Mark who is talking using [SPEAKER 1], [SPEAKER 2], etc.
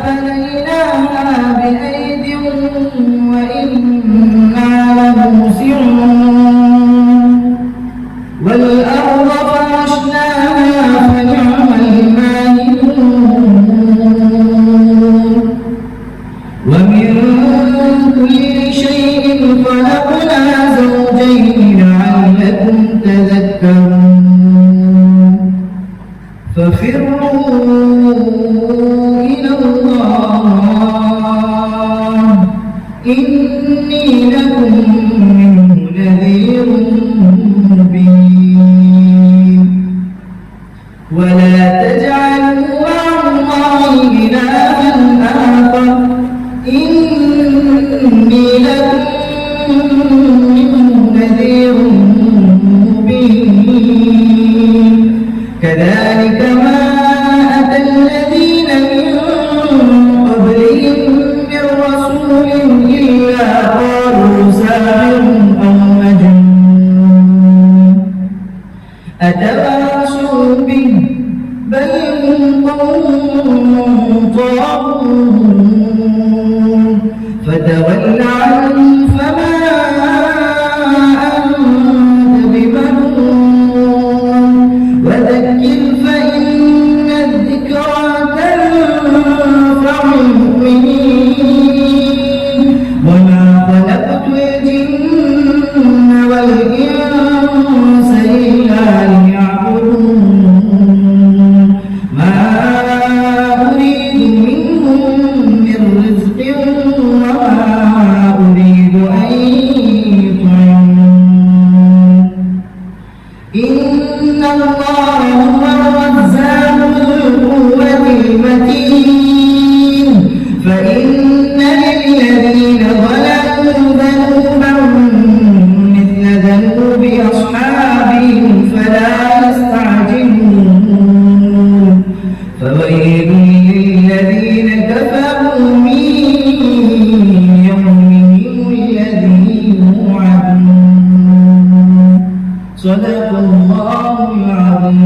[SPEAKER 1] بنيناها بأيد وإنا لموسعون والأرض فرشناها فنعم الماهدون ومن كل شيء خلقنا زوجين لعلكم تذكرون ففروا إلى الله إني لكم منه نذير مبين ولا تجعلوا مع الله إلها آخر إني لكم منه نذير مبين كذلك ما أتى الذين من قبلهم من رسول إلا قالوا ساحر أو مجنون أتواصوا به بل هم قوم طاغون فتول عنهم فما أنت بملوم وذكر فإن الذكرى تنفع المؤمنين وما خلقت الجن والإنس إلا ليعبدون ما أريد منهم من رزق وما أريد أن يطعمون إن الله هو الرزاق ذو القوة المتين فإن للذين ظلموا ذنوبا مثل ذنوب أصحابهم فلا يستعجلون فويل للذين كفروا من يومهم الذي يوعدون صدق الله العظيم.